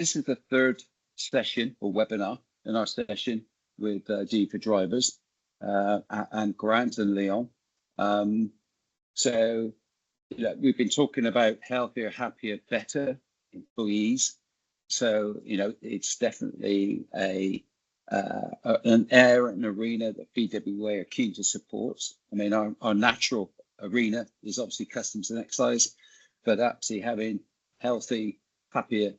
This is the third session or webinar in our session with D4Drivers and Grant and Leon. So we've been talking about healthier, happier, better employees. So it's definitely an area, an arena that BWA are keen to support. I mean, our natural arena is obviously customs and excise, but actually having healthy, happier,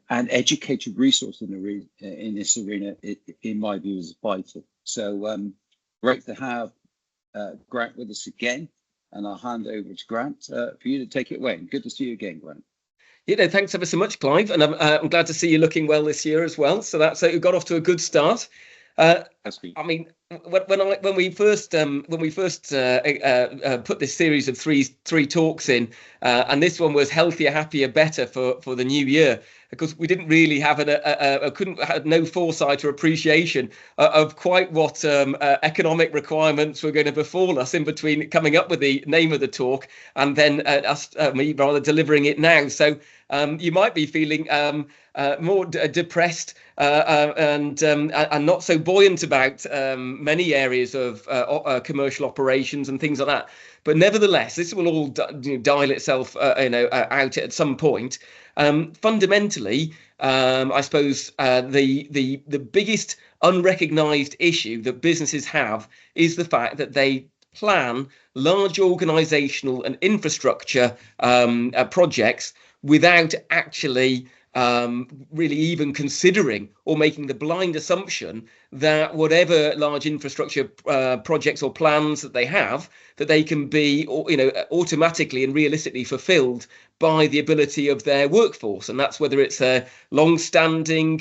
and educated resource in this arena, in my view, is vital. So great to have Grant with us again, and I'll hand over to Grant for you to take it away. And good to see you again, Grant. Thanks ever so much, Clive, and I'm glad to see you looking well this year as well. So that's you got off to a good start. I mean, when we first put this series of three talks in, and this one was healthier, happier, better for the new year, because we didn't really have had no foresight or appreciation of quite what economic requirements were going to befall us in between coming up with the name of the talk and then me rather delivering it now. So you might be feeling more depressed and not so buoyant about many areas of commercial operations and things like that. But nevertheless, this will all dial itself out at some point. Fundamentally, I suppose the biggest unrecognised issue that businesses have is the fact that they plan large organisational and infrastructure projects without actually really even considering or making the blind assumption that whatever large infrastructure projects or plans that they have, that they can be automatically and realistically fulfilled by the ability of their workforce. And that's whether it's a long-standing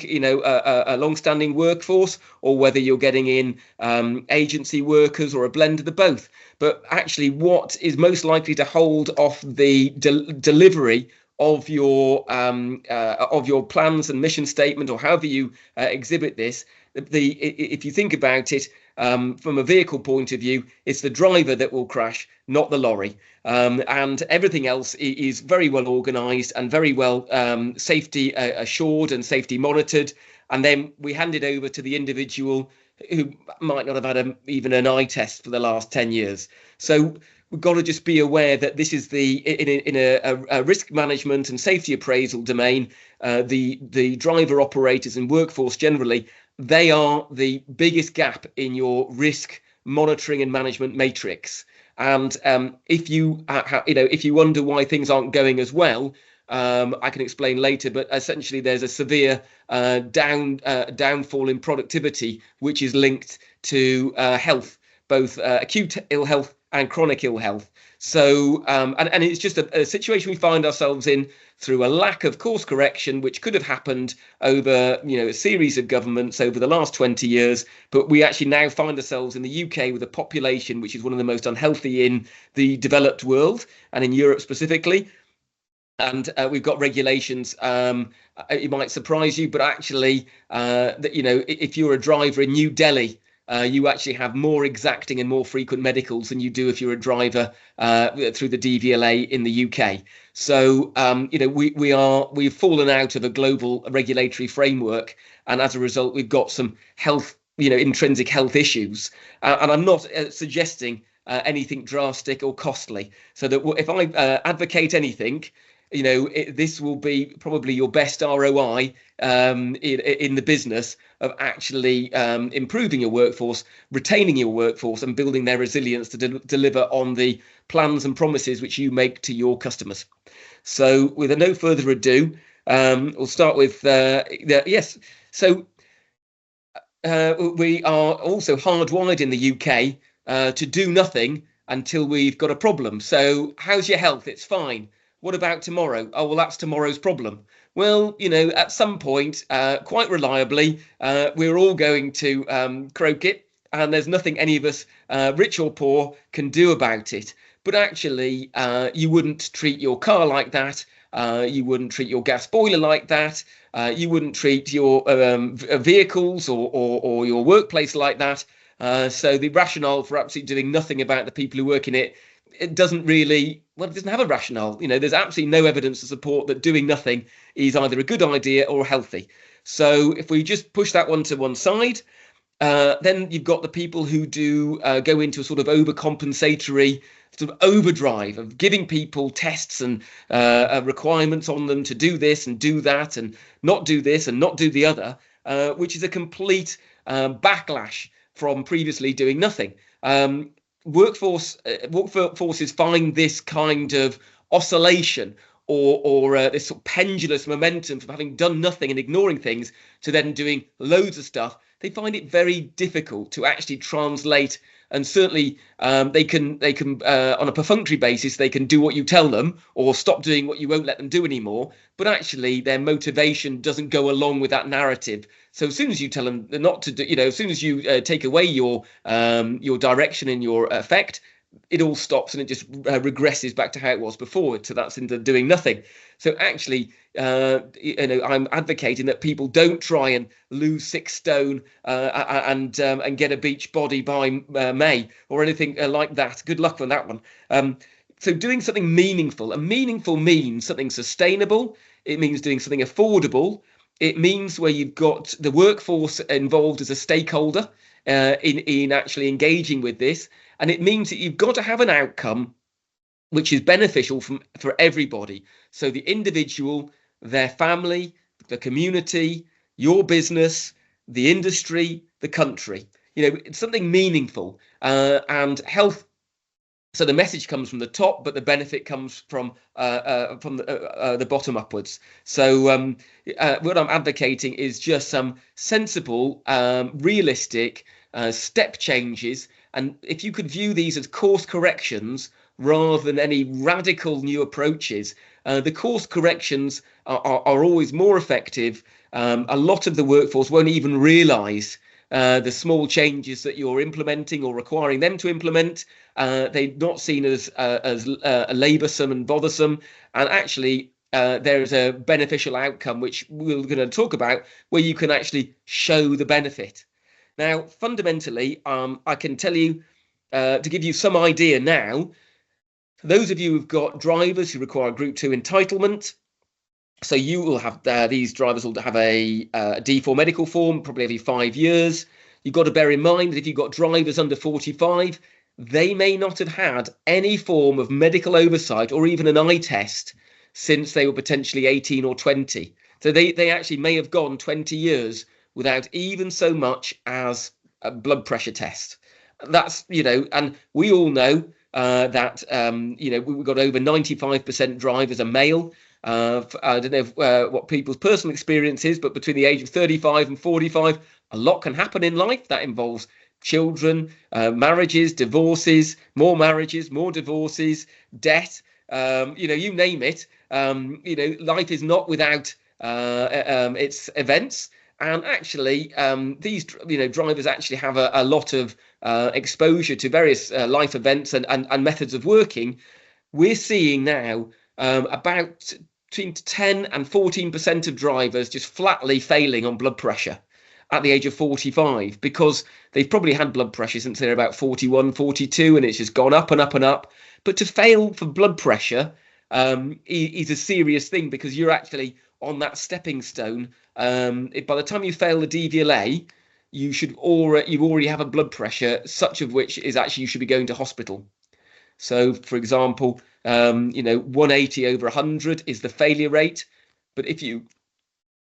workforce, or whether you're getting in agency workers, or a blend of the both. But actually, what is most likely to hold off the delivery of your plans and mission statement, or however you exhibit this, if you think about it from a vehicle point of view, it's the driver that will crash, not the lorry. And everything else is very well organised and very well safety assured and safety monitored. And then we hand it over to the individual who might not have had even an eye test for the last 10 years. So we've got to just be aware that this is in a risk management and safety appraisal domain. The driver operators and workforce generally, they are the biggest gap in your risk monitoring and management matrix. And if you wonder why things aren't going as well, I can explain later. But essentially, there's a severe downfall in productivity, which is linked to health, both acute ill health and chronic ill health. So and it's just a situation we find ourselves in through a lack of course correction, which could have happened over a series of governments over the last 20 years. But we actually now find ourselves in the UK with a population which is one of the most unhealthy in the developed world, and in Europe specifically. And we've got regulations. It might surprise you, but actually, if you're a driver in New Delhi, you actually have more exacting and more frequent medicals than you do if you're a driver through the DVLA in the UK. So we've fallen out of a global regulatory framework, and as a result, we've got some health, intrinsic health issues. And I'm not suggesting anything drastic or costly. So that if I advocate anything, this will be probably your best ROI in the business of actually improving your workforce, retaining your workforce, and building their resilience to deliver on the plans and promises which you make to your customers. So with no further ado, we'll start with yes. So we are also hardwired in the UK to do nothing until we've got a problem. So how's your health? It's fine. What about tomorrow? Oh, well, that's tomorrow's problem. Well, at some point, quite reliably, we're all going to croak it, and there's nothing any of us, rich or poor, can do about it. But actually, you wouldn't treat your car like that. You wouldn't treat your gas boiler like that. You wouldn't treat your vehicles or your workplace like that. So the rationale for absolutely doing nothing about the people who work in it it doesn't really, well, it doesn't have a rationale. There's absolutely no evidence to support that doing nothing is either a good idea or healthy. So if we just push that one to one side, then you've got the people who do go into a sort of overcompensatory sort of overdrive of giving people tests and requirements on them to do this and do that and not do this and not do the other, which is a complete backlash from previously doing nothing. Workforces find this kind of oscillation or this sort of pendulous momentum from having done nothing and ignoring things to then doing loads of stuff. They find it very difficult to actually translate, and certainly they can on a perfunctory basis, they can do what you tell them or stop doing what you won't let them do anymore, but actually their motivation doesn't go along with that narrative. So as soon as you tell them not to do, as soon as you take away your direction and your effect, it all stops and it just regresses back to how it was before. So that's into doing nothing. So actually, I'm advocating that people don't try and lose 6 stone and get a beach body by May or anything like that. Good luck with that one. So doing something meaningful, and meaningful means something sustainable. It means doing something affordable. It means where you've got the workforce involved as a stakeholder in actually engaging with this. And it means that you've got to have an outcome which is beneficial for everybody. So the individual, their family, the community, your business, the industry, the country. It's something meaningful and health. So the message comes from the top, but the benefit comes from the bottom upwards. So what I'm advocating is just some sensible, realistic step changes. And if you could view these as course corrections rather than any radical new approaches, the course corrections are always more effective. A lot of the workforce won't even realise the small changes that you're implementing or requiring them to implement. They're not seen as laboursome and bothersome. And actually, there is a beneficial outcome, which we're going to talk about, where you can actually show the benefit. Now, fundamentally, I can tell you, to give you some idea now, those of you who've got drivers who require Group 2 entitlement, so you will have, these drivers will have a D4 medical form, probably every 5 years. You've got to bear in mind that if you've got drivers under 45, they may not have had any form of medical oversight or even an eye test since they were potentially 18 or 20. So they actually may have gone 20 years without even so much as a blood pressure test. That's, and we all know that, we've got over 95% drivers are male. I don't know what people's personal experience is, but between the age of 35 and 45, a lot can happen in life. That involves children, marriages, divorces, more marriages, more divorces, debt, you name it. Life is not without its events. And actually, these drivers actually have a lot of exposure to various life events and methods of working. We're seeing now about between 10 and 14% of drivers just flatly failing on blood pressure at the age of 45, because they've probably had blood pressure since they're about 41, 42, and it's just gone up and up and up. But to fail for blood pressure is a serious thing, because you're actually on that stepping stone. By the time you fail the DVLA, you already have a blood pressure such of which is actually you should be going to hospital. So, for example, 180 over 100 is the failure rate. But if you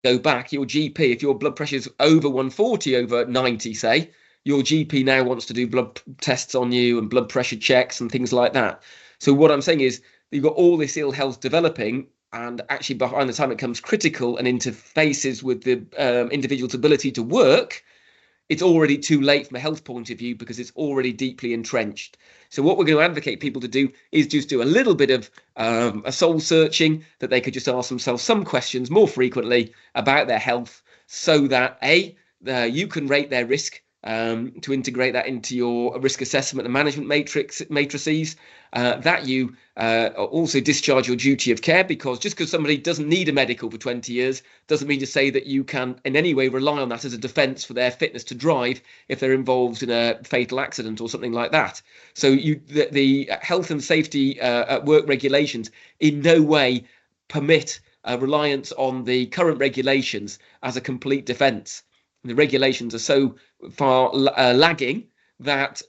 go back, your GP, if your blood pressure is over 140 over 90, say, your GP now wants to do blood tests on you and blood pressure checks and things like that. So what I'm saying is you've got all this ill health developing, and actually behind the time it becomes critical and interfaces with the individual's ability to work, it's already too late from a health point of view, because it's already deeply entrenched. So what we're going to advocate people to do is just do a little bit of a soul searching, that they could just ask themselves some questions more frequently about their health, so that you can rate their risk to integrate that into your risk assessment and management matrices, that you also discharge your duty of care, because just because somebody doesn't need a medical for 20 years doesn't mean to say that you can in any way rely on that as a defence for their fitness to drive if they're involved in a fatal accident or something like that. So the health and safety at work regulations in no way permit reliance on the current regulations as a complete defence. The regulations are so far lagging that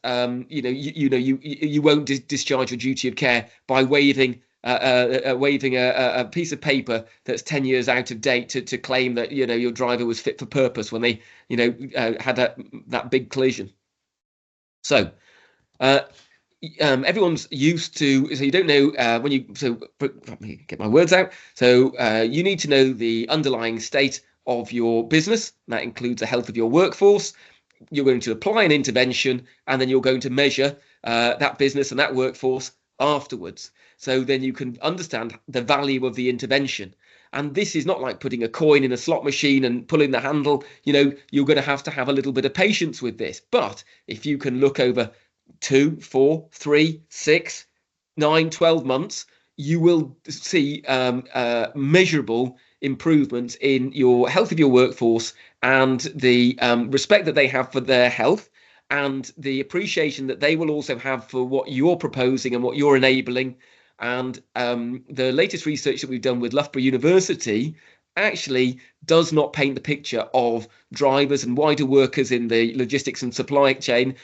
you won't discharge your duty of care by waiving a piece of paper that's 10 years out of date to claim that your driver was fit for purpose when they had that big collision. So everyone's used to, so you don't know let me get my words out. So you need to know the underlying state of your business. That includes the health of your workforce. You're going to apply an intervention, and then you're going to measure that business and that workforce afterwards. So then you can understand the value of the intervention. And this is not like putting a coin in a slot machine and pulling the handle. You're going to have a little bit of patience with this. But if you can look over 2, 4, 3, 6, 9, 12 months, you will see measurable improvements in your health of your workforce and the respect that they have for their health, and the appreciation that they will also have for what you're proposing and what you're enabling. And the latest research that we've done with Loughborough University actually does not paint the picture of drivers and wider workers in the logistics and supply chain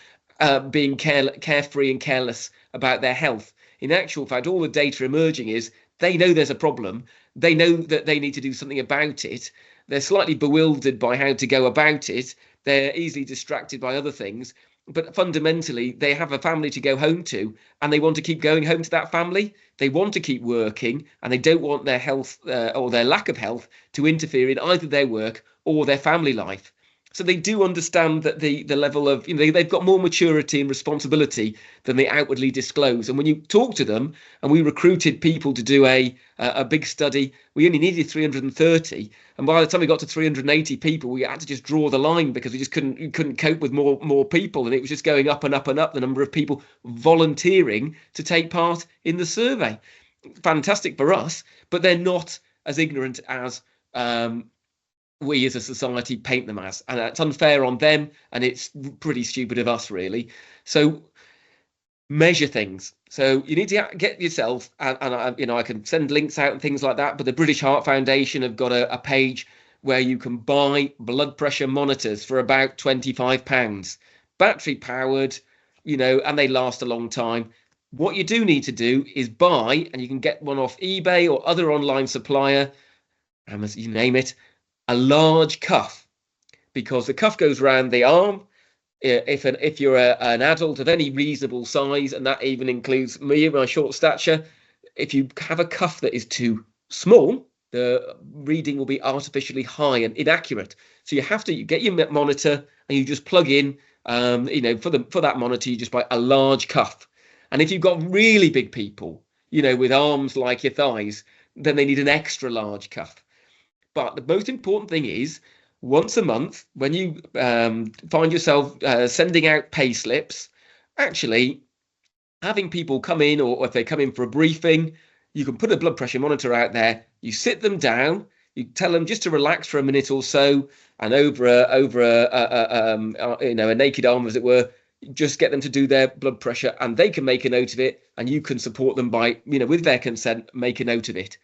being carefree and careless about their health. In actual fact, all the data emerging is they know there's a problem. They know that they need to do something about it. They're slightly bewildered by how to go about it. They're easily distracted by other things. But fundamentally, they have a family to go home to, and they want to keep going home to that family. They want to keep working, and they don't want their health or their lack of health to interfere in either their work or their family life. So they do understand that the level of, they've got more maturity and responsibility than they outwardly disclose. And when you talk to them, and we recruited people to do a big study, we only needed 330. And by the time we got to 380 people, we had to just draw the line because we just couldn't cope with more people. And it was just going up and up and up, the number of people volunteering to take part in the survey. Fantastic for us, but they're not as ignorant as we as a society paint them as, and that's unfair on them, and it's pretty stupid of us, really. So measure things. So you need to get yourself, and I can send links out and things like that, but the British Heart Foundation have got a page where you can buy blood pressure monitors for about £25, battery powered, and they last a long time. What you do need to do is buy, and you can get one off eBay or other online supplier, Amazon, you name it, a large cuff, because the cuff goes around the arm. If you're an adult of any reasonable size, and that even includes me, my short stature, if you have a cuff that is too small, the reading will be artificially high and inaccurate. So you have to get your monitor, and you just plug in, for that monitor, you just buy a large cuff. And if you've got really big people, with arms like your thighs, then they need an extra large cuff. But the most important thing is, once a month, when you find yourself sending out pay slips, actually having people come in, or if they come in for a briefing, you can put a blood pressure monitor out there. You sit them down, you tell them just to relax for a minute or so, and over a naked arm, as it were, just get them to do their blood pressure, and they can make a note of it, and you can support them by, with their consent, make a note of it.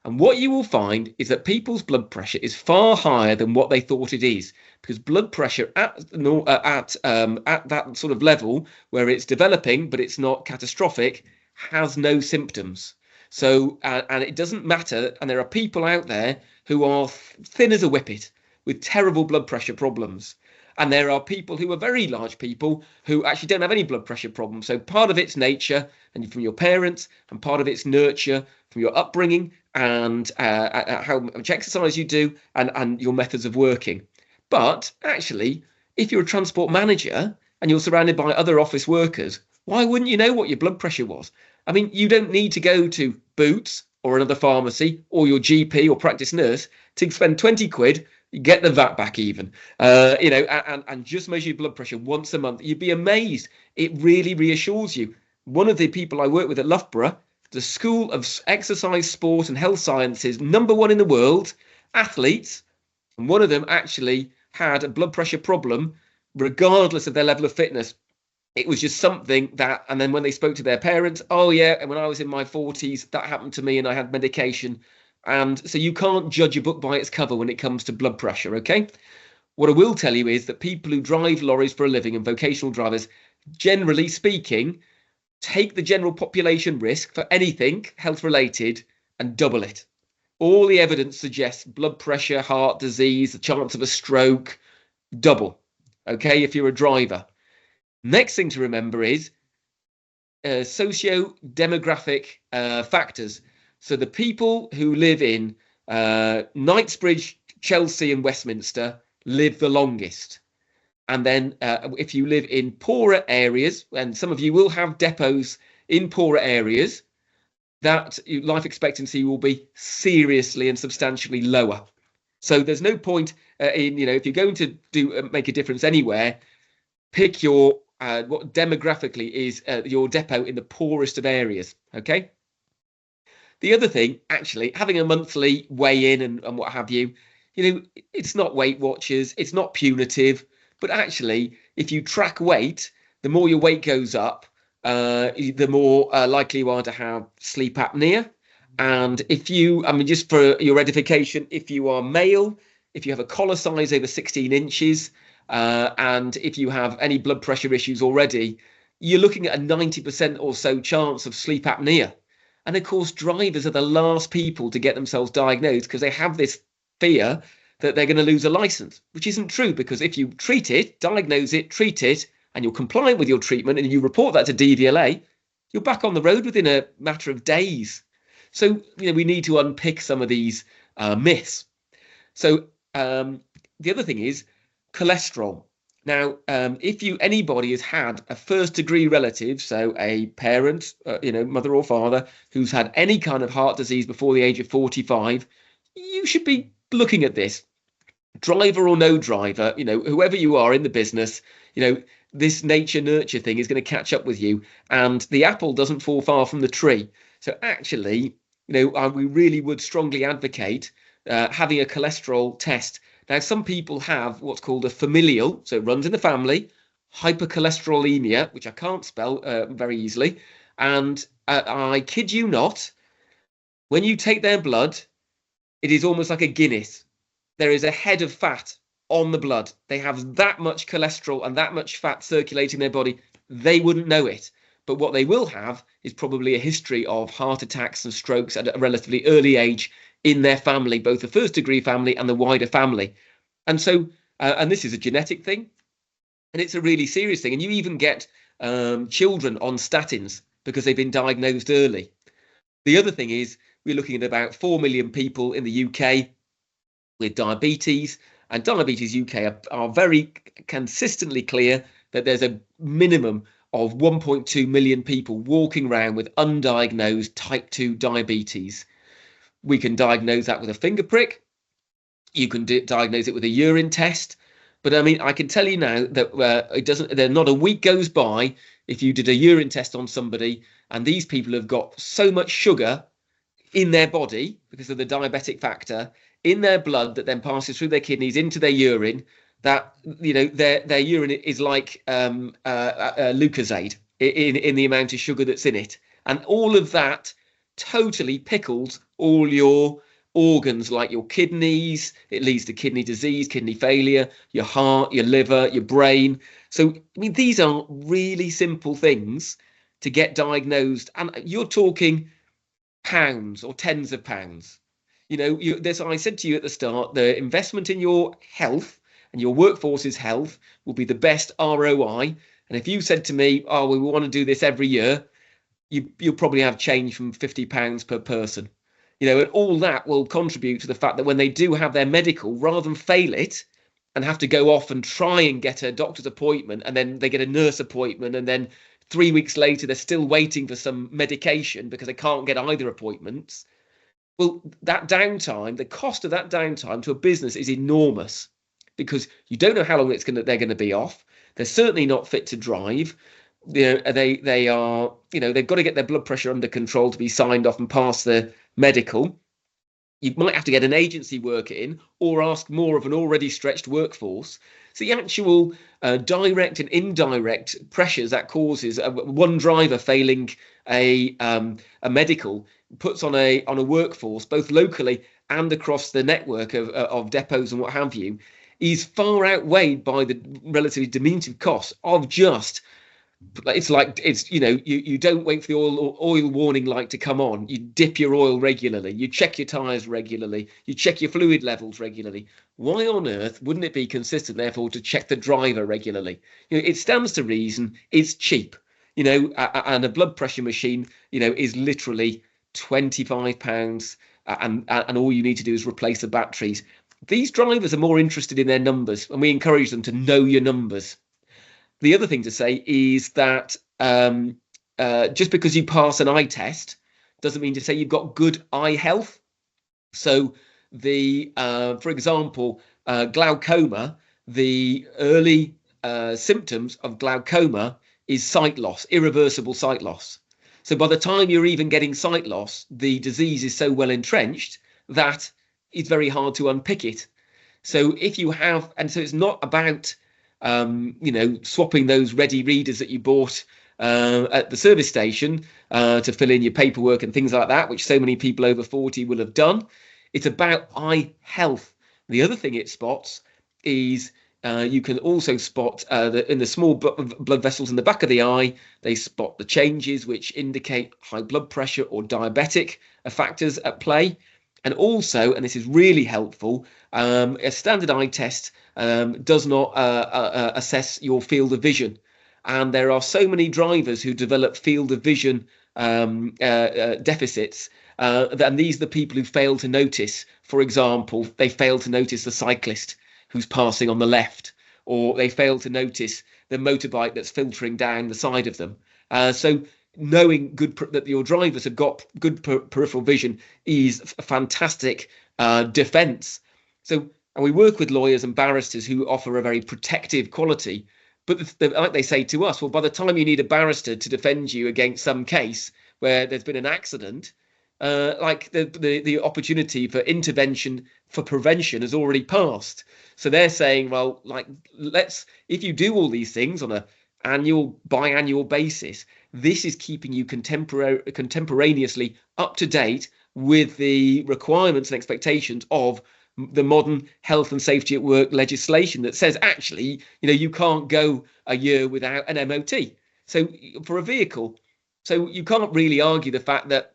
And what you will find is that people's blood pressure is far higher than what they thought it is, because blood pressure at that sort of level where it's developing but it's not catastrophic has no symptoms. So and it doesn't matter. And there are people out there who are thin as a whippet with terrible blood pressure problems. And there are people who are very large people who actually don't have any blood pressure problems. So part of it's nature and from your parents, and part of it's nurture from your upbringing and how much exercise you do and your methods of working. But actually, if you're a transport manager and you're surrounded by other office workers, why wouldn't you know what your blood pressure was? I mean, you don't need to go to Boots or another pharmacy or your GP or practice nurse to spend 20 quid You get the VAT back even, and just measure your blood pressure once a month. You'd be amazed. It really reassures you. One of the people I work with at Loughborough, the School of Exercise, Sport and Health Sciences, #1 in the world, athletes, and one of them actually had a blood pressure problem regardless of their level of fitness. It was just something that, and then when they spoke to their parents, oh yeah, and when I was in my 40s, that happened to me and I had medication. And so you can't judge a book by its cover when it comes to blood pressure, okay? What I will tell you is that people who drive lorries for a living and vocational drivers, generally speaking, take the general population risk for anything health related and double it. All the evidence suggests blood pressure, heart disease, the chance of a stroke, double, okay, if you're a driver. Next thing to remember is socio-demographic factors. So the people who live in Knightsbridge, Chelsea and Westminster live the longest. And then if you live in poorer areas, and some of you will have depots in poorer areas, that life expectancy will be seriously and substantially lower. So there's no point if you're going to make a difference anywhere, pick your what demographically is your depot in the poorest of areas, okay? The other thing, actually, having a monthly weigh-in and what have you, it's not Weight Watchers, it's not punitive, but actually, if you track weight, the more your weight goes up, the more likely you are to have sleep apnea. And if you, just for your edification, if you are male, if you have a collar size over 16 inches, and if you have any blood pressure issues already, you're looking at a 90% or so chance of sleep apnea. And of course, drivers are the last people to get themselves diagnosed because they have this fear that they're going to lose a license, which isn't true, because if you treat it, diagnose it, treat it, and you're compliant with your treatment and you report that to DVLA, you're back on the road within a matter of days. So, we need to unpick some of these myths. So the other thing is cholesterol. Now, if anybody has had a first-degree relative, so a parent, mother or father, who's had any kind of heart disease before the age of 45, you should be looking at this. Driver or no driver, whoever you are in the business, this nature-nurture thing is going to catch up with you, and the apple doesn't fall far from the tree. So actually, we really would strongly advocate having a cholesterol test. Now, some people have what's called a familial, so it runs in the family, hypercholesterolemia, which I can't spell very easily. And I kid you not, when you take their blood, it is almost like a Guinness. There is a head of fat on the blood. They have that much cholesterol and that much fat circulating their body. They wouldn't know it. But what they will have is probably a history of heart attacks and strokes at a relatively early age in their family, both the first degree family and the wider family. And so, and this is a genetic thing, and it's a really serious thing. And you even get children on statins because they've been diagnosed early. The other thing is we're looking at about 4 million people in the UK with diabetes, and Diabetes UK are very consistently clear that there's a minimum of 1.2 million people walking around with undiagnosed type 2 diabetes. We can diagnose that with a finger prick. You can diagnose it with a urine test. But I can tell you now that not a week goes by if you did a urine test on somebody and these people have got so much sugar in their body because of the diabetic factor in their blood that then passes through their kidneys into their urine, that their urine is like Lucozade in the amount of sugar that's in it, and all of that totally pickles all your organs, like your kidneys. It leads to kidney disease, kidney failure, your heart, your liver, your brain. So these are really simple things to get diagnosed, and you're talking pounds or tens of pounds. I said to you at the start, the investment in your health and your workforce's health will be the best ROI. And if you said to me, oh, we want to do this every year, you'll probably have change from £50 per person. And all that will contribute to the fact that when they do have their medical, rather than fail it and have to go off and try and get a doctor's appointment, and then they get a nurse appointment, and then 3 weeks later they're still waiting for some medication because they can't get either appointments, Well, that downtime, the cost of that downtime to a business is enormous, because you don't know how long they're going to be off. They're certainly not fit to drive. They are, they've got to get their blood pressure under control to be signed off and pass the medical. You might have to get an agency worker in, or ask more of an already stretched workforce. So the actual direct and indirect pressures that causes one driver failing a medical puts on a workforce, both locally and across the network of depots and what have you, is far outweighed by the relatively diminutive cost of just. You don't wait for the oil warning light to come on. You dip your oil regularly. You check your tires regularly. You check your fluid levels regularly. Why on earth wouldn't it be consistent, therefore, to check the driver regularly? It stands to reason. It's cheap. And a blood pressure machine, is literally £25, and all you need to do is replace the batteries. These drivers are more interested in their numbers, and we encourage them to know your numbers. The other thing to say is that just because you pass an eye test doesn't mean to say you've got good eye health. So for example, glaucoma, the early symptoms of glaucoma is sight loss, irreversible sight loss. So by the time you're even getting sight loss, the disease is so well entrenched that it's very hard to unpick it. So so it's not about swapping those ready readers that you bought at the service station to fill in your paperwork and things like that, which so many people over 40 will have done. It's about eye health. The other thing it spots is you can also spot in the small blood vessels in the back of the eye, they spot the changes which indicate high blood pressure or diabetic factors at play. And also, and this is really helpful, a standard eye test does not assess your field of vision. And there are so many drivers who develop field of vision deficits. And these are the people who fail to notice, for example, they fail to notice the cyclist who's passing on the left, or they fail to notice the motorbike that's filtering down the side of them. So knowing that your drivers have got good peripheral vision is a fantastic defense. And we work with lawyers and barristers who offer a very protective quality, but like they say to us, well, by the time you need a barrister to defend you against some case where there's been an accident, the opportunity for intervention for prevention has already passed. So they're saying, well, if you do all these things on a biannual basis, this is keeping you contemporaneously up to date with the requirements and expectations of the modern health and safety at work legislation that says, actually, you can't go a year without an MOT. So for a vehicle, so you can't really argue the fact that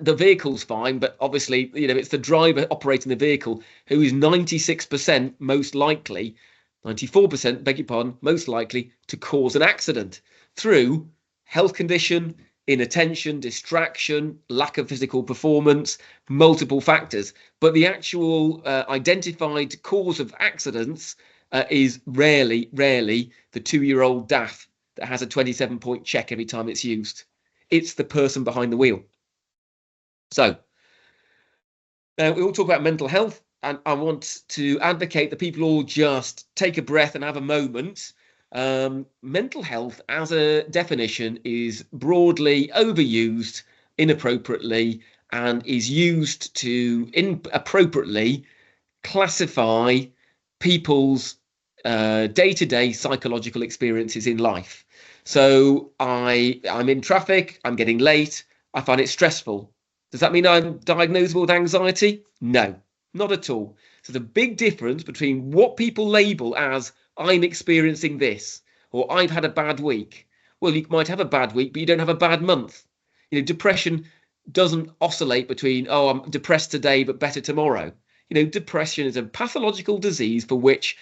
the vehicle's fine, but obviously, it's the driver operating the vehicle who is 96% most likely, 94%, beg your pardon, most likely to cause an accident through health condition, inattention, distraction, lack of physical performance, multiple factors. But the actual identified cause of accidents is rarely the 2-year-old DAF that has a 27-point check every time it's used. It's the person behind the wheel. So now we all talk about mental health, and I want to advocate that people all just take a breath and have a moment. Mental health as a definition is broadly overused inappropriately and is used to inappropriately classify people's day-to-day psychological experiences in life. So I'm in traffic, I'm getting late, I find it stressful. Does that mean I'm diagnosable with anxiety? No, not at all. So the big difference between what people label as I'm experiencing this, or I've had a bad week. Well, you might have a bad week, but you don't have a bad month. Depression doesn't oscillate between, I'm depressed today, but better tomorrow. Depression is a pathological disease for which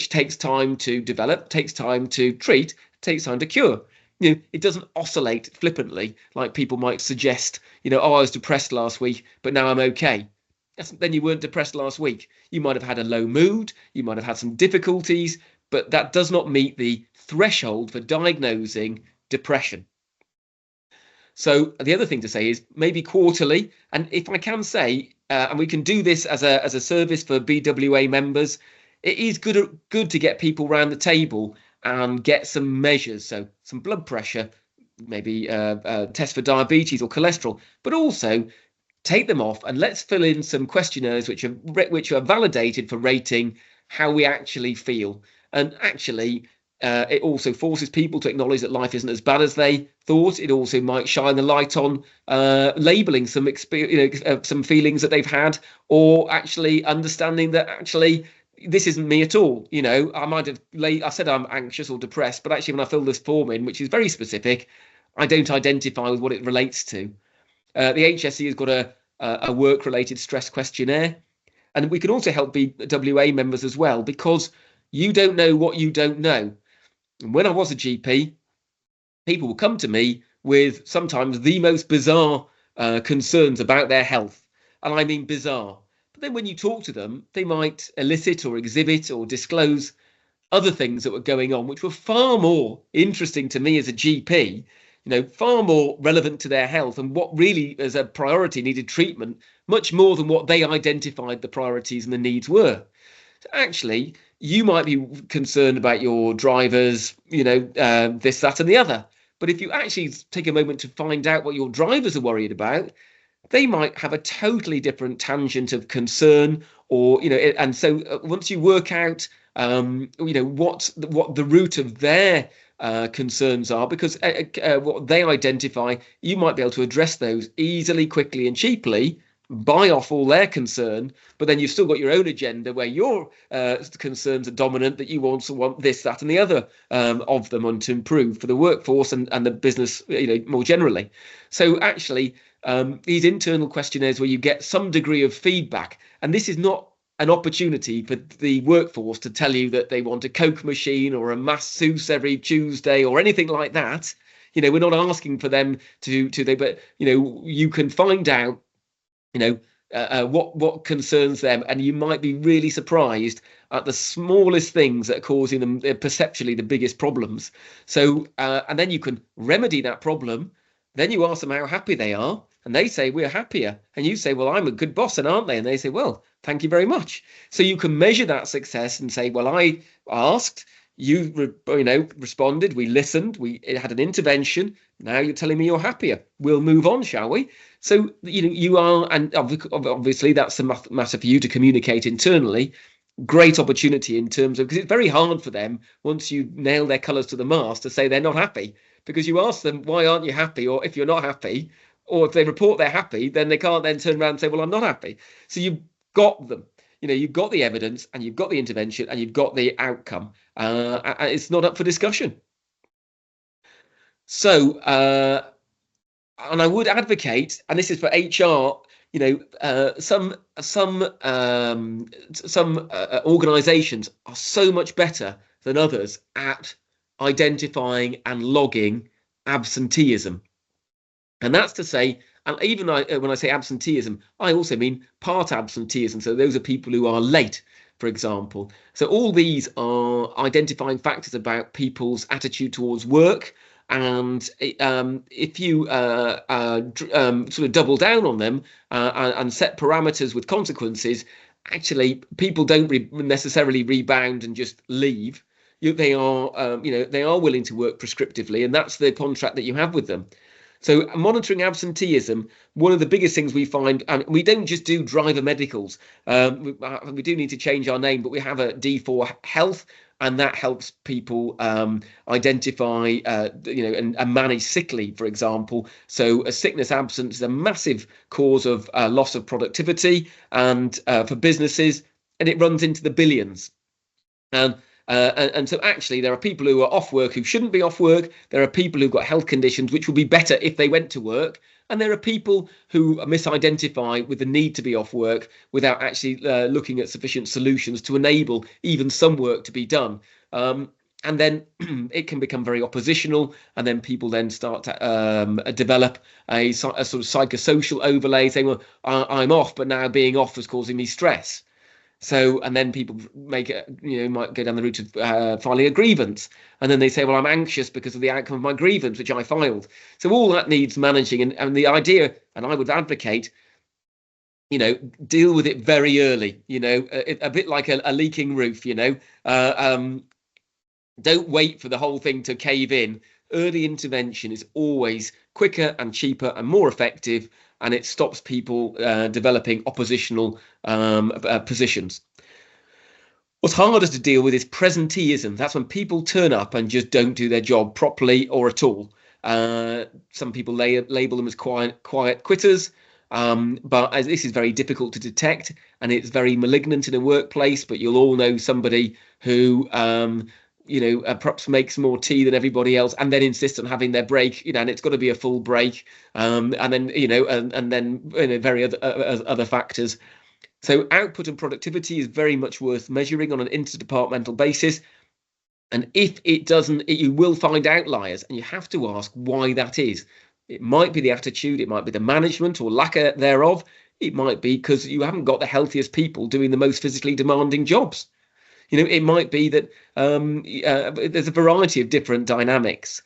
takes time to develop, takes time to treat, takes time to cure. It doesn't oscillate flippantly like people might suggest, I was depressed last week, but now I'm okay. Then you weren't depressed last week. You might have had a low mood, you might have had some difficulties, but that does not meet the threshold for diagnosing depression. So the other thing to say is maybe quarterly. And if I can say, and we can do this as a service for BWA members, it is good to get people around the table and get some measures. So some blood pressure, maybe test for diabetes or cholesterol, but also take them off and let's fill in some questionnaires which are validated for rating how we actually feel. And actually, it also forces people to acknowledge that life isn't as bad as they thought. It also might shine the light on labeling some some feelings that they've had, or actually understanding that actually this isn't me at all. I might have I said I'm anxious or depressed, but actually when I fill this form in, which is very specific, I don't identify with what it relates to. The HSE has got a work-related stress questionnaire, and we can also help BWA members as well, because you don't know what you don't know. And when I was a GP, people would come to me with sometimes the most bizarre concerns about their health. And I mean bizarre. But then when you talk to them, they might elicit or exhibit or disclose other things that were going on, which were far more interesting to me as a GP, far more relevant to their health and what really as a priority needed treatment, much more than what they identified the priorities and the needs were. So actually, you might be concerned about your drivers, this, that, and the other. But if you actually take a moment to find out what your drivers are worried about, they might have a totally different tangent of concern, or, and so once you work out, what the root of their concerns are, because what they identify, you might be able to address those easily, quickly, and cheaply, buy off all their concern, but then you've still got your own agenda where your concerns are dominant, that you also want this, that, and the other of them on to improve for the workforce and the business, more generally. So actually, these internal questionnaires where you get some degree of feedback, and this is not an opportunity for the workforce to tell you that they want a Coke machine or a masseuse every Tuesday or anything like that. We're not asking for them but you can find out what concerns them, and you might be really surprised at the smallest things that are causing them perceptually the biggest problems. So and then you can remedy that problem. Then you ask them how happy they are, and they say we're happier, and you say, well, I'm a good boss, and aren't they? And they say, well, thank you very much. So you can measure that success and say, well, I asked, you responded, we listened, we had an intervention. Now you're telling me you're happier. We'll move on, shall we? So you are, and obviously that's a matter for you to communicate internally. Great opportunity in terms of, because it's very hard for them once you nail their colours to the mast to say they're not happy, because you ask them, why aren't you happy? Or if you're not happy, or if they report they're happy, then they can't then turn around and say, well, I'm not happy. So you've got them. You've got the evidence, and you've got the intervention, and you've got the outcome. It's not up for discussion. So, and I would advocate, and this is for HR, some organisations are so much better than others at identifying and logging absenteeism. And that's to say, and even when I say absenteeism, I also mean part absenteeism. So those are people who are late, for example. So all these are identifying factors about people's attitude towards work. And if you sort of double down on them and set parameters with consequences, actually people don't necessarily rebound and just leave. They are willing to work prescriptively, and that's the contract that you have with them. So monitoring absenteeism, one of the biggest things we find, and we don't just do driver medicals. We do need to change our name, but we have a D4 Health, and that helps people identify, and manage sick leave, for example. So a sickness absence is a massive cause of loss of productivity and for businesses, and it runs into the billions. And so actually there are people who are off work who shouldn't be off work. There are people who've got health conditions which would be better if they went to work. And there are people who misidentify with the need to be off work without actually looking at sufficient solutions to enable even some work to be done. And then it can become very oppositional, and then people then start to develop a sort of psychosocial overlay, saying, well, I'm off, but now being off is causing me stress. So, and then people might go down the route of filing a grievance, and then they say, well, I'm anxious because of the outcome of my grievance, which I filed. So all that needs managing, and the idea, and I would advocate, deal with it very early, a bit like a leaking roof, don't wait for the whole thing to cave in. Early intervention is always quicker and cheaper and more effective, and it stops people developing oppositional positions. What's harder to deal with is presenteeism. That's when people turn up and just don't do their job properly or at all. Some people label them as quiet quitters, but as this is very difficult to detect, and it's very malignant in a workplace. But you'll all know somebody who perhaps makes more tea than everybody else, and then insists on having their break, and it's got to be a full break, and then very other factors. So output and productivity is very much worth measuring on an interdepartmental basis. And if it doesn't, you will find outliers, and you have to ask why that is. It might be the attitude, it might be the management or lack thereof. It might be because you haven't got the healthiest people doing the most physically demanding jobs. It might be that there's a variety of different dynamics.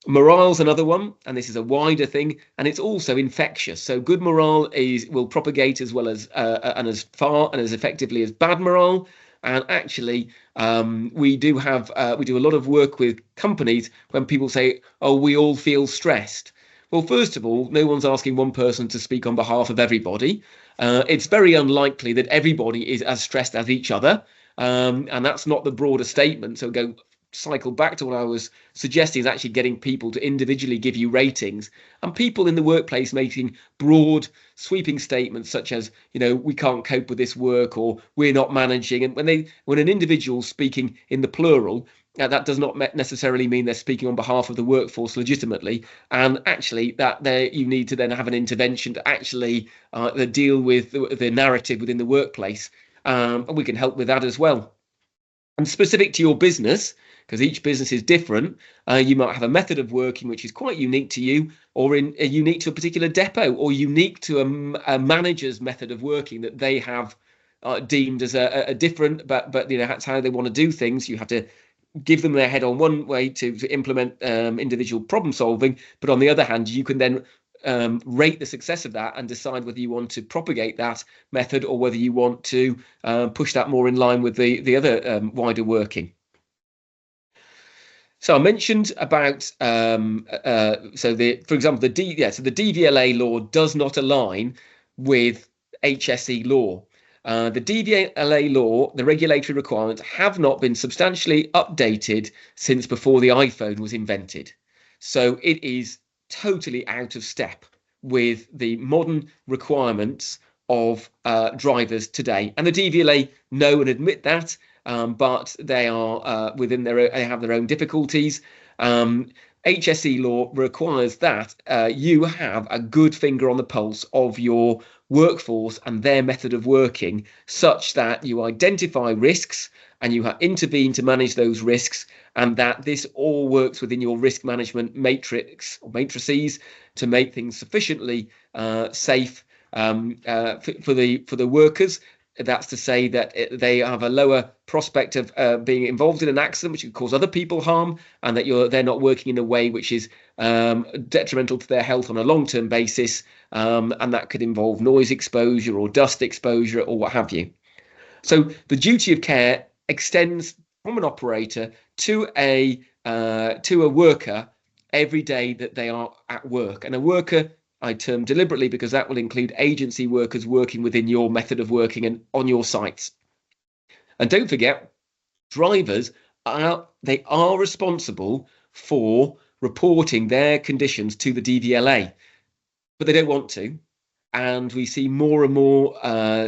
Morale's another one, and this is a wider thing, and it's also infectious. So good morale will propagate as well as and as far and as effectively as bad morale. And actually, we do a lot of work with companies when people say, "Oh, we all feel stressed." Well, first of all, no one's asking one person to speak on behalf of everybody. It's very unlikely that everybody is as stressed as each other. And that's not the broader statement. So cycle back to what I was suggesting, is actually getting people to individually give you ratings, and people in the workplace making broad sweeping statements such as, we can't cope with this work, or we're not managing. And when an individual's speaking in the plural, that does not necessarily mean they're speaking on behalf of the workforce legitimately. And actually you need to then have an intervention to actually deal with the narrative within the workplace. And we can help with that as well. And specific to your business, because each business is different, you might have a method of working which is quite unique to you, or unique to a particular depot, or unique to a manager's method of working that they have deemed as a different, but that's how they want to do things. You have to give them their head on one way to implement individual problem solving, but on the other hand, you can then rate the success of that and decide whether you want to propagate that method or whether you want to push that more in line with the other wider working. So I mentioned about for example, the DVLA law does not align with HSE law. The DVLA law, the regulatory requirements, have not been substantially updated since before the iPhone was invented. So it is totally out of step with the modern requirements of drivers today. And the DVLA know and admit that, but they are they have their own difficulties. HSE law requires that you have a good finger on the pulse of your workforce and their method of working, such that you identify risks and you intervene to manage those risks, and that this all works within your risk management matrix or matrices to make things sufficiently safe for the workers. That's to say that they have a lower prospect of being involved in an accident which could cause other people harm, and that they're not working in a way which is detrimental to their health on a long-term basis, and that could involve noise exposure or dust exposure or what have you. So the duty of care extends from an operator to a worker every day that they are at work. And a worker I term deliberately because that will include agency workers working within your method of working and on your sites. And don't forget, drivers are responsible for reporting their conditions to the DVLA, but they don't want to. And we see more and more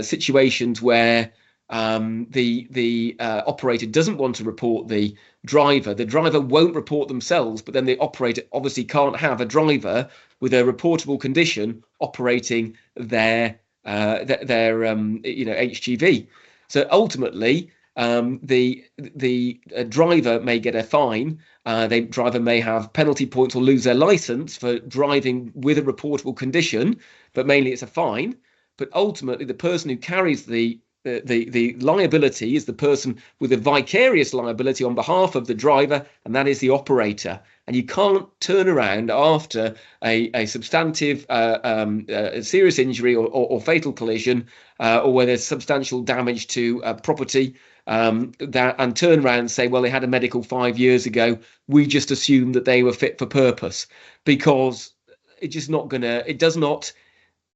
situations where the operator doesn't want to report the driver won't report themselves, but then the operator obviously can't have a driver with a reportable condition operating their HGV. So ultimately the driver may get a fine, the driver may have penalty points or lose their license for driving with a reportable condition, but mainly it's a fine. But ultimately the person who carries the the liability is the person with a vicarious liability on behalf of the driver, and that is the operator. And you can't turn around after a substantive serious injury or fatal collision, or where there's substantial damage to property, and turn around and say, well, they had a medical 5 years ago, we just assumed that they were fit for purpose, because it's just not gonna, it does not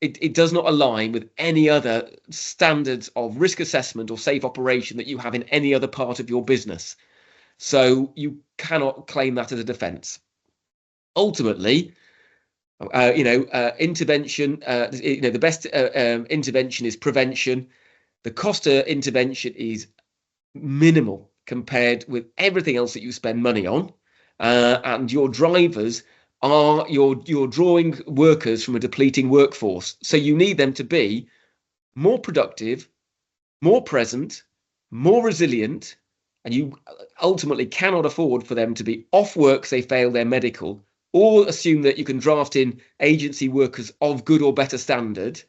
align with any other standards of risk assessment or safe operation that you have in any other part of your business. So you cannot claim that as a defense. Ultimately, intervention, the best intervention is prevention. The cost of intervention is minimal compared with everything else that you spend money on, and your drivers are you're drawing workers from a depleting workforce, so you need them to be more productive, more present, more resilient, and you ultimately cannot afford for them to be off work because they fail their medical, or assume that you can draft in agency workers of good or better standard.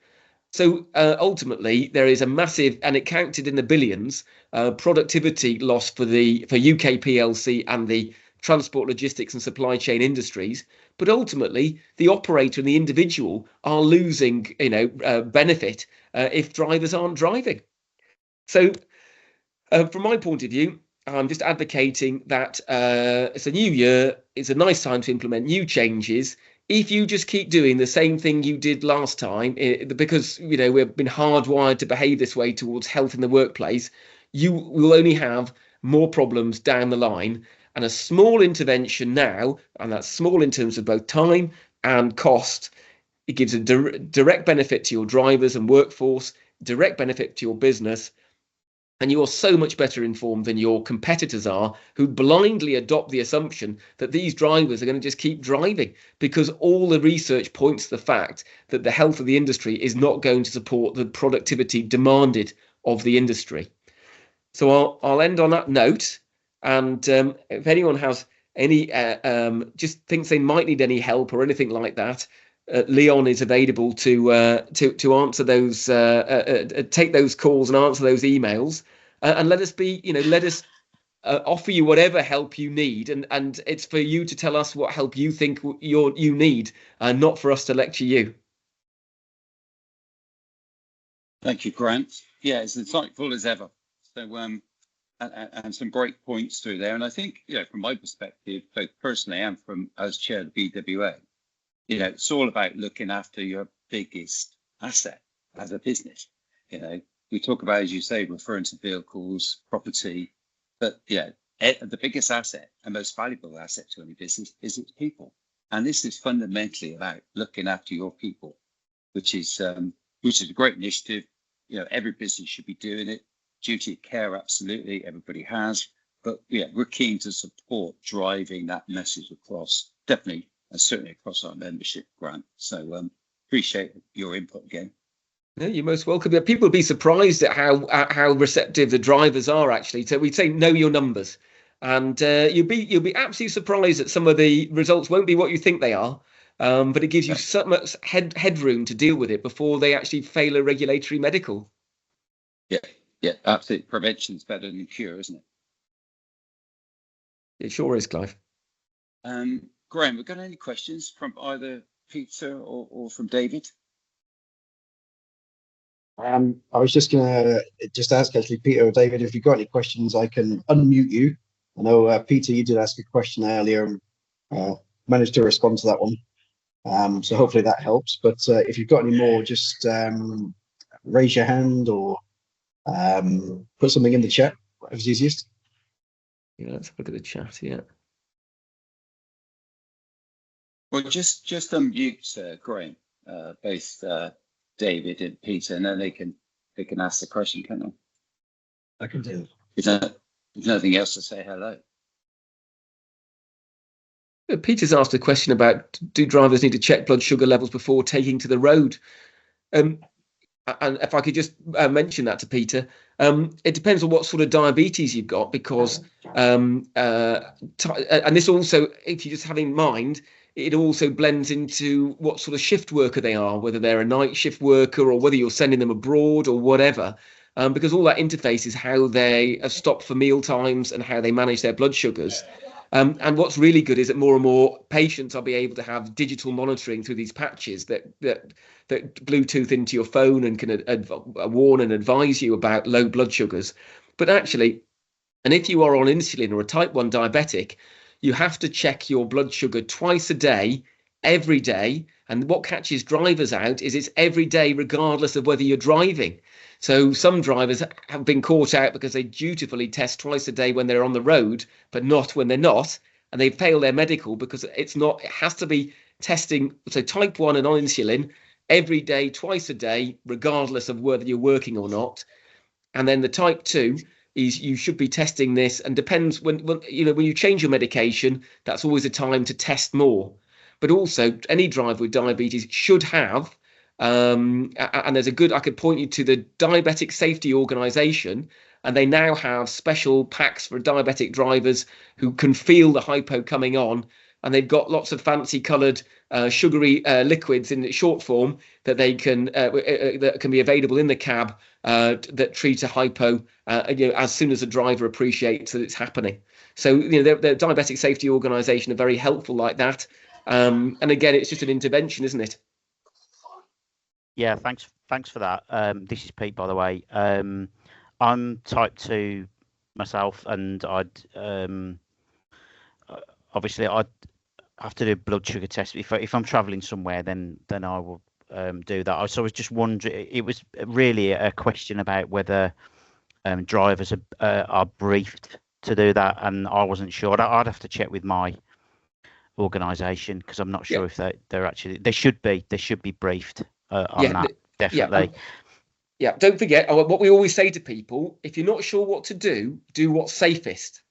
So ultimately, there is a massive, and it counted in the billions, productivity loss for UK PLC and the transport, logistics and supply chain industries. But ultimately, the operator and the individual are losing, benefit if drivers aren't driving. So from my point of view, I'm just advocating that it's a new year. It's a nice time to implement new changes. If you just keep doing the same thing you did last time, because we've been hardwired to behave this way towards health in the workplace, you will only have more problems down the line. And a small intervention now, and that's small in terms of both time and cost, it gives a direct benefit to your drivers and workforce, direct benefit to your business. And you are so much better informed than your competitors are, who blindly adopt the assumption that these drivers are going to just keep driving, because all the research points to the fact that the health of the industry is not going to support the productivity demanded of the industry. So I'll end on that note. And if anyone has any, just thinks they might need any help or anything like that, Leon is available to answer those, take those calls and answer those emails, and let us offer you whatever help you need, and it's for you to tell us what help you think you need, not for us to lecture you. Thank you, Grant. Yeah, it's insightful as ever. So and some great points through there. And I think, from my perspective, both personally and from as chair of the BWA, it's all about looking after your biggest asset as a business. We talk about, as you say, referring to vehicles, property, but the biggest asset and most valuable asset to any business is its people. And this is fundamentally about looking after your people, which is a great initiative. Every business should be doing it. Duty of care, absolutely, everybody has. But we're keen to support driving that message across, definitely, and certainly across our membership, Grant. So appreciate your input again. No, you're most welcome. People will be surprised at how receptive the drivers are, actually. So we say know your numbers, and you'll be absolutely surprised that some of the results won't be what you think they are. But it gives you so much headroom to deal with it before they actually fail a regulatory medical. Yeah, absolutely. Prevention is better than cure, isn't it? It sure is, Clive. Graham, we've got any questions from either Peter or from David? I was just going to ask, actually, Peter or David, if you've got any questions, I can unmute you. I know, Peter, you did ask a question earlier and managed to respond to that one. So hopefully that helps. But if you've got any more, just raise your hand or put something in the chat, whatever's easiest. Yeah, let's look at the chat. Yeah. Well, just unmute Graham, both David and Peter, and then they can ask the question, can't they? I can do. There's nothing else to say hello. Peter's asked a question about, do drivers need to check blood sugar levels before taking to the road? And if I could just mention that to Peter, it depends on what sort of diabetes you've got, because and this also, if you just have in mind, it also blends into what sort of shift worker they are, whether they're a night shift worker or whether you're sending them abroad or whatever. because all that interface is how they have stopped for meal times and how they manage their blood sugars. And what's really good is that more and more patients will be able to have digital monitoring through these patches that Bluetooth into your phone and can warn and advise you about low blood sugars. But actually, and if you are on insulin or a type 1 diabetic, you have to check your blood sugar twice a day, every day. And what catches drivers out is it's every day, regardless of whether you're driving. So some drivers have been caught out because they dutifully test twice a day when they're on the road, but not when they're not. And they fail their medical because it has to be testing. So type 1 and on insulin every day, twice a day, regardless of whether you're working or not. And then the type 2 is you should be testing this, and depends when you change your medication, that's always a time to test more. But also any driver with diabetes should have, and I could point you to the Diabetic Safety Organization, and they now have special packs for diabetic drivers who can feel the hypo coming on, and they've got lots of fancy coloured sugary liquids in short form that they can that can be available in the cab that treat a hypo as soon as a driver appreciates that it's happening. So the Diabetic Safety Organisation are very helpful like that. And again, it's just an intervention, isn't it? Yeah, thanks for that. This is Pete, by the way. I'm type 2 myself, and obviously I'd have to do a blood sugar test if I'm traveling somewhere. Then I will do that. So I was just wondering, it was really a question about whether drivers are briefed to do that, and I wasn't sure. I'd have to check with my organisation, because I'm not sure if they're actually, they should be briefed on that, definitely. Yeah, don't forget what we always say to people: if you're not sure what to do what's safest.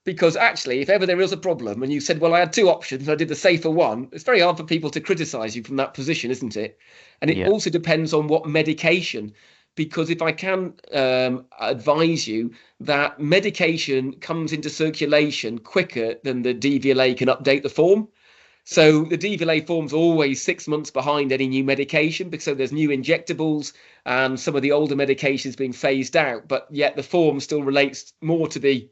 Because actually, if ever there is a problem and you said, well, I had two options, I did the safer one, it's very hard for people to criticize you from that position, isn't it? And it also depends on what medication, because if I can advise you that medication comes into circulation quicker than the DVLA can update the form. So the DVLA form's always 6 months behind any new medication, because there's new injectables and some of the older medications being phased out, but yet the form still relates more to the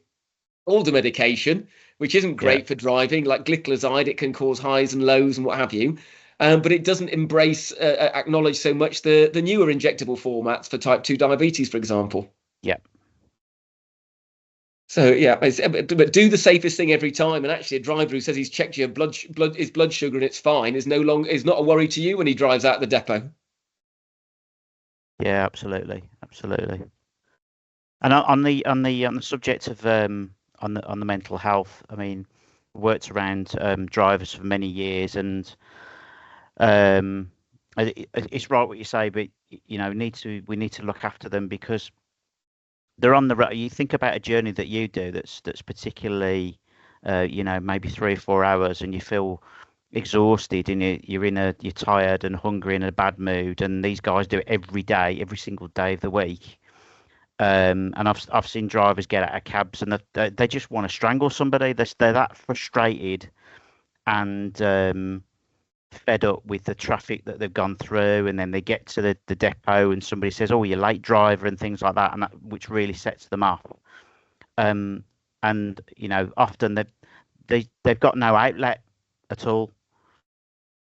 older medication, which isn't great for driving, like glycoside. It can cause highs and lows and what have you, but it doesn't acknowledge so much the newer injectable formats for type 2 diabetes, for example. So but do the safest thing every time. And actually, a driver who says he's checked your blood sugar and it's fine is not a worry to you when he drives out the depot. Yeah, absolutely. And on the subject of on the mental health, I mean, worked around drivers for many years, and it's right what you say, but we need to look after them, because they're on the road. You think about a journey that you do that's particularly maybe 3 or 4 hours, and you feel exhausted, and you're tired and hungry and in a bad mood, and these guys do it every day, every single day of the week. And I've seen drivers get out of cabs and they just want to strangle somebody. They're that frustrated and fed up with the traffic that they've gone through, and then they get to the depot and somebody says, "Oh, you're late, driver," and things like that, and which really sets them off. And often they've got no outlet at all.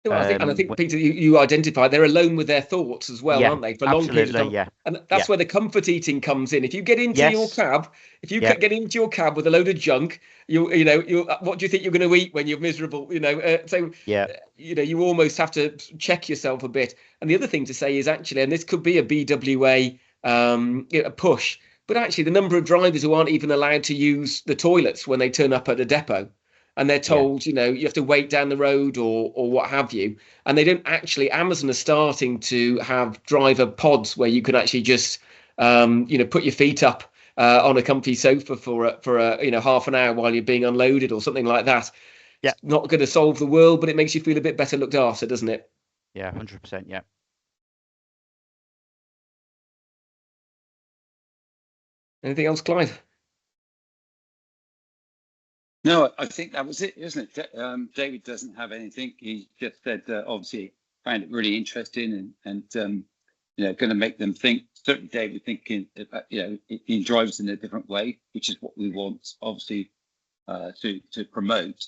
I think Peter, you identified they're alone with their thoughts as well, aren't they? For long periods of time. Yeah. And that's where the comfort eating comes in. If you get into your cab, get into your cab with a load of junk, you what do you think you're going to eat when you're miserable? You almost have to check yourself a bit. And the other thing to say is actually, and this could be a BWA a push, but actually the number of drivers who aren't even allowed to use the toilets when they turn up at a depot. And they're told, you have to wait down the road or what have you. And they don't actually, Amazon are starting to have driver pods where you can actually just, put your feet up on a comfy sofa for half an hour while you're being unloaded or something like that. Yeah. It's not going to solve the world, but it makes you feel a bit better looked after, doesn't it? Yeah, 100%. Yeah. Anything else, Clive? No, I think that was it, isn't it? David doesn't have anything. He just said, obviously, found it really interesting and going to make them think. Certainly, David thinking, in drivers in a different way, which is what we want, obviously, to promote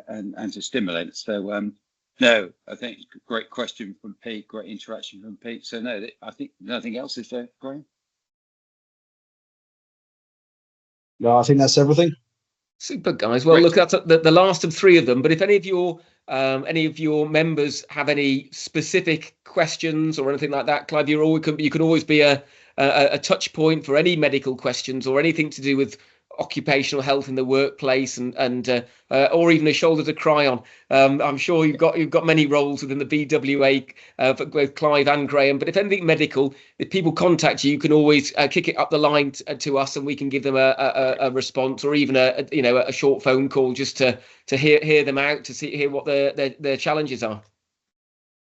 and to stimulate. So, no, I think great question from Pete, great interaction from Pete. So, no, I think nothing else is there, Graham. No, I think that's everything. Super, guys. Well, look, that's the last of 3 of them. But if any of your members have any specific questions or anything like that, Clive, you can always be a touch point for any medical questions or anything to do with occupational health in the workplace and or even a shoulder to cry on. I'm sure you've got many roles within the BWA for both Clive and Graham. But if anything medical, if people contact you, you can always kick it up the line to us, and we can give them a response, or even a short phone call just to hear them out, to hear what their challenges are.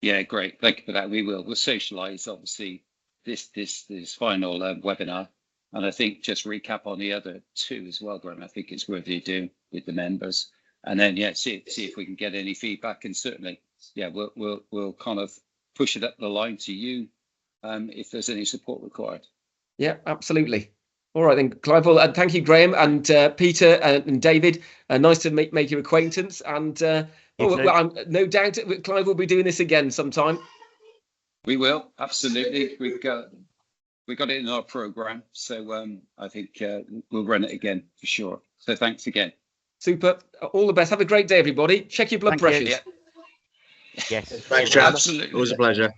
Yeah, great. Thank you for that. We'll socialise obviously this final webinar. And I think just recap on the other 2 as well, Graham. I think it's worth you doing with the members, and then see if we can get any feedback. And certainly, we'll kind of push it up the line to you if there's any support required. Yeah, absolutely. All right then, Clive. Well, thank you, Graham and Peter and David. Nice to make your acquaintance. And I'm no doubt Clive will be doing this again sometime. We will, absolutely. We got it in our program, so I think we'll run it again for sure. So thanks again. Super. All the best. Have a great day, everybody. Check your blood pressures. Yes. Thanks, chaps. Absolutely. Always a pleasure.